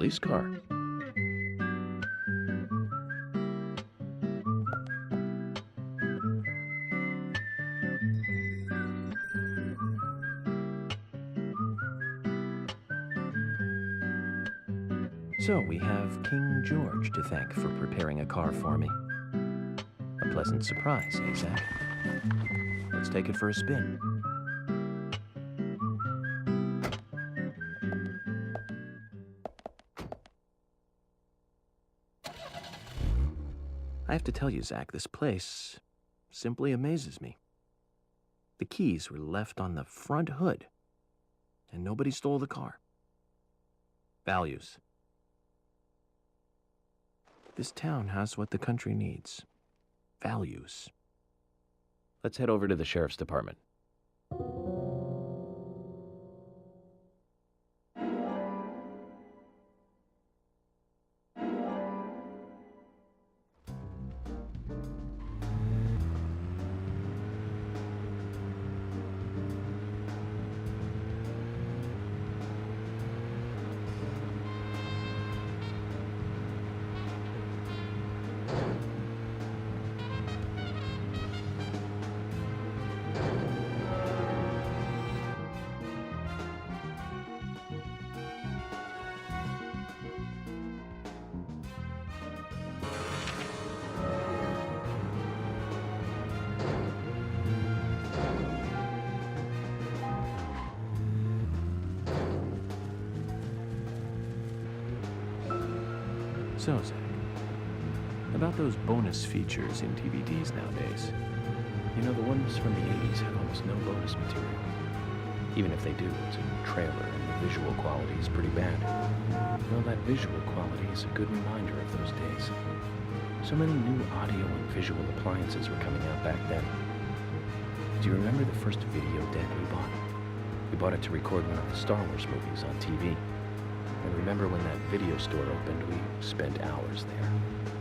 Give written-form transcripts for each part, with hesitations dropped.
police car. So we have King George to thank for preparing a car for me. A pleasant surprise, eh, Zach? Let's take it for a spin. I have to tell you, Zach, this place simply amazes me. The keys were left on the front hood, and nobody stole the car. Values. This town has what the country needs. Values. Let's head over to the sheriff's department. So, Zach, about those bonus features in DVDs nowadays. You know, the ones from the 80s have almost no bonus material. Even if they do, it's a trailer and the visual quality is pretty bad. Well, that visual quality is a good reminder of those days. So many new audio and visual appliances were coming out back then. Do you remember the first video deck we bought? We bought it to record one of the Star Wars movies on TV. And remember when that video store opened, we spent hours there,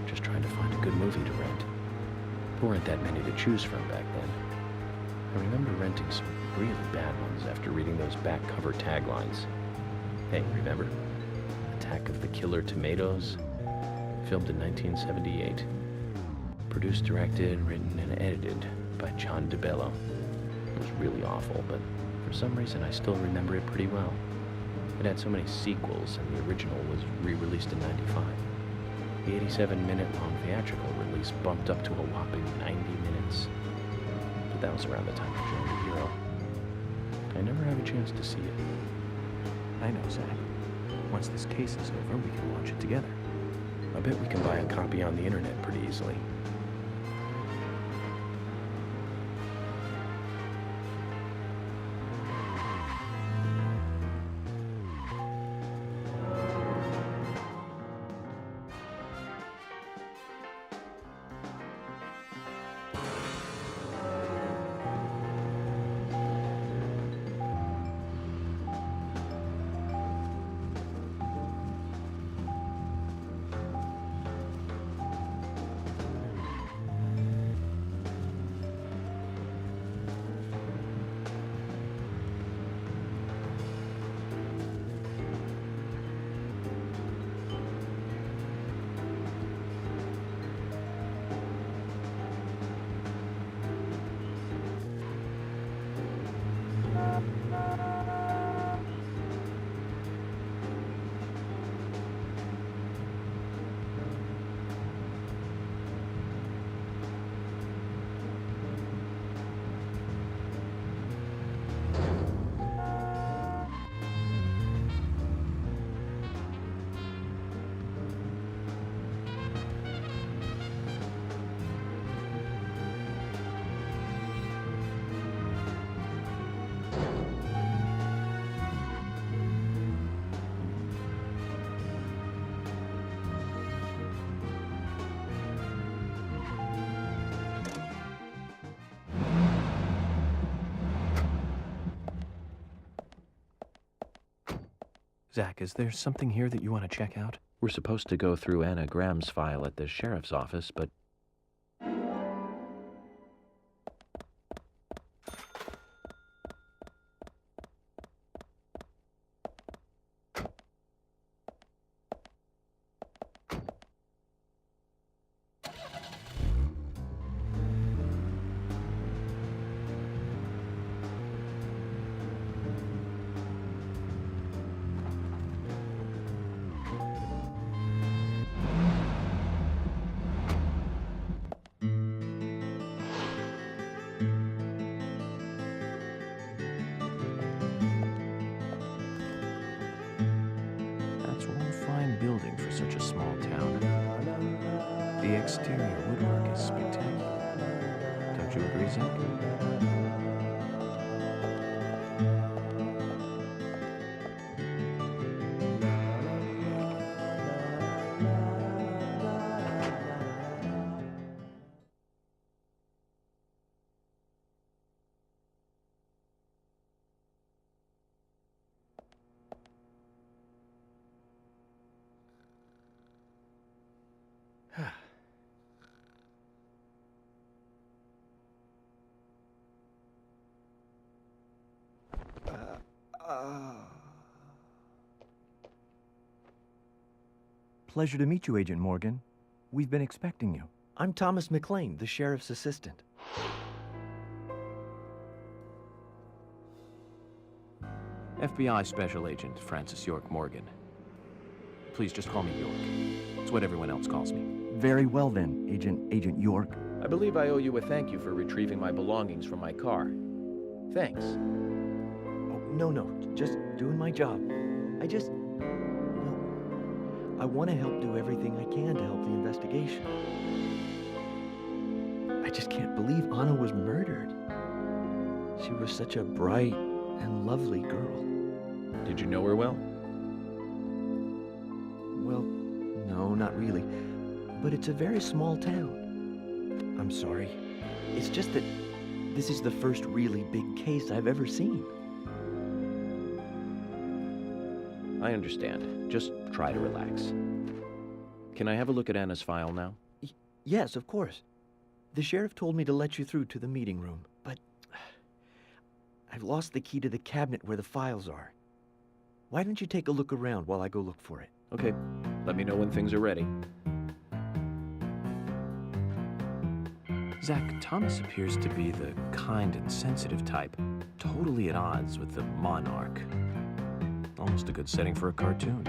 just trying to find a good movie to rent. There weren't that many to choose from back then. I remember renting some really bad ones after reading those back cover taglines. Hey, remember? Attack of the Killer Tomatoes? Filmed in 1978. Produced, directed, written, and edited by John DeBello. It was really awful, but for some reason I still remember it pretty well. It had so many sequels, and the original was re-released in '95. The 87-minute long theatrical release bumped up to a whopping 90 minutes. But that was around the time I joined the Bureau. I never had a chance to see it. I know, Zach. Once this case is over, we can watch it together. I bet we can buy a copy on the internet pretty easily. Zach, is there something here that you want to check out? We're supposed to go through Anna Graham's file at the sheriff's office, but... The exterior woodwork is spectacular. Don't you agree, Zach? Pleasure to meet you, Agent Morgan. We've been expecting you. I'm Thomas McLean, the sheriff's assistant. FBI Special Agent Francis York Morgan. Please just call me York. It's what everyone else calls me. Very well then, Agent York. I believe I owe you a thank you for retrieving my belongings from my car. Thanks. Oh, no, just doing my job. I want to help do everything I can to help the investigation. I just can't believe Anna was murdered. She was such a bright and lovely girl. Did you know her well? Well, no, not really. But it's a very small town. I'm sorry. It's just that this is the first really big case I've ever seen. I understand. Just try to relax. Can I have a look at Anna's file now? Yes, of course. The sheriff told me to let you through to the meeting room, but I've lost the key to the cabinet where the files are. Why don't you take a look around while I go look for it? Okay. Let me know when things are ready. Zach, Thomas appears to be the kind and sensitive type, totally at odds with the monarch. Almost a good setting for a cartoon.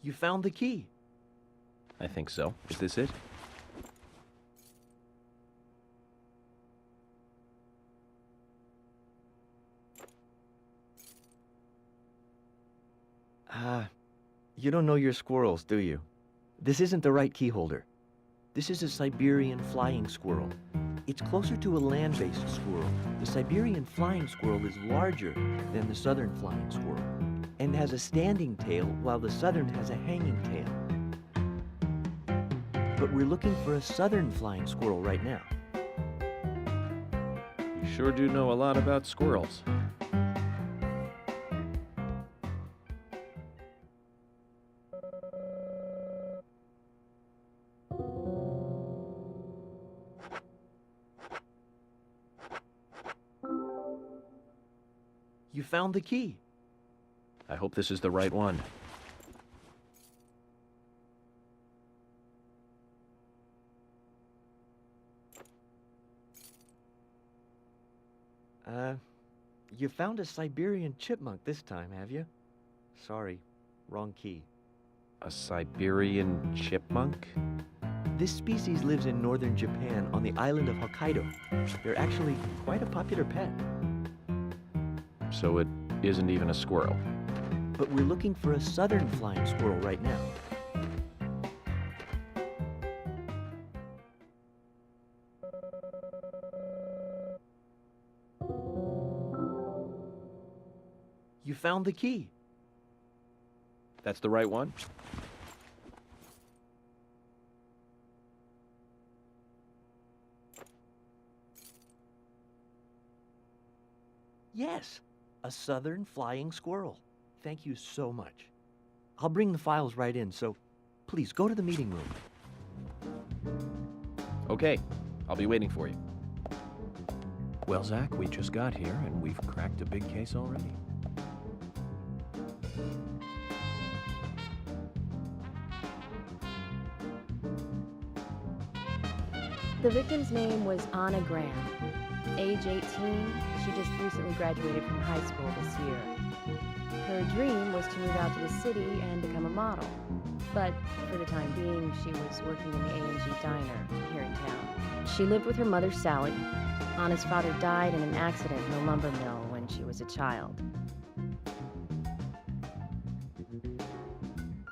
You found the key. I think so. Is this it? You don't know your squirrels, do you? This isn't the right key holder. This is a Siberian flying squirrel. It's closer to a land-based squirrel. The Siberian flying squirrel is larger than the southern flying squirrel and has a standing tail while the southern has a hanging tail. But we're looking for a southern flying squirrel right now. You sure do know a lot about squirrels. You found the key. I hope this is the right one. You found a Siberian chipmunk this time, have you? Sorry, wrong key. A Siberian chipmunk? This species lives in northern Japan on the island of Hokkaido. They're actually quite a popular pet. So it isn't even a squirrel. But we're looking for a southern flying squirrel right now. You found the key. That's the right one? Yes, a southern flying squirrel. Thank you so much. I'll bring the files right in, so please go to the meeting room. Okay, I'll be waiting for you. Well, Zach, we just got here, and we've cracked a big case already. The victim's name was Anna Graham. Age 18, she just recently graduated from high school this year. Her dream was to move out to the city and become a model. But for the time being, she was working in the A&G diner here in town. She lived with her mother, Sally. Anna's father died in an accident in a lumber mill when she was a child.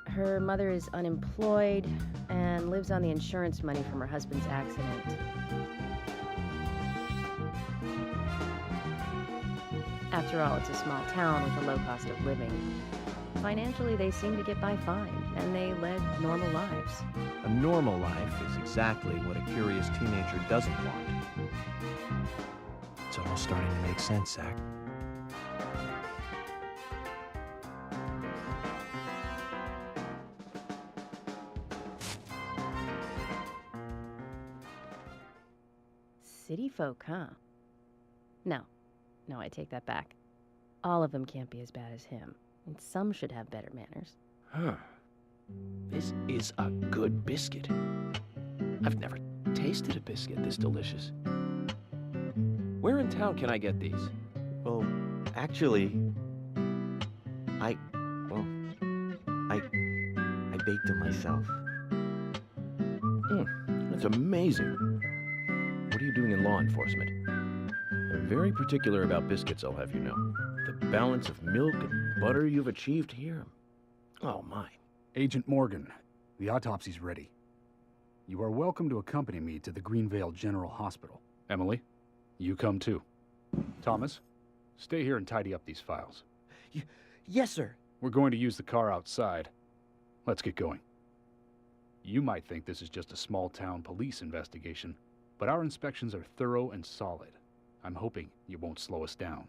Her mother is unemployed and lives on the insurance money from her husband's accident. After all, it's a small town with a low cost of living. Financially, they seem to get by fine, and they led normal lives. A normal life is exactly what a curious teenager doesn't want. It's all starting to make sense, Zach. City folk, huh? No, I take that back. All of them can't be as bad as him, and some should have better manners. Huh. This is a good biscuit. I've never tasted a biscuit this delicious. Where in town can I get these? Well, actually, I baked them myself. That's amazing. What are you doing in law enforcement? I'm very particular about biscuits, I'll have you know. The balance of milk and butter you've achieved here. Oh, my. Agent Morgan, the autopsy's ready. You are welcome to accompany me to the Greenvale General Hospital. Emily, you come too. Thomas, stay here and tidy up these files. Yes, sir. We're going to use the car outside. Let's get going. You might think this is just a small-town police investigation, but our inspections are thorough and solid. I'm hoping you won't slow us down.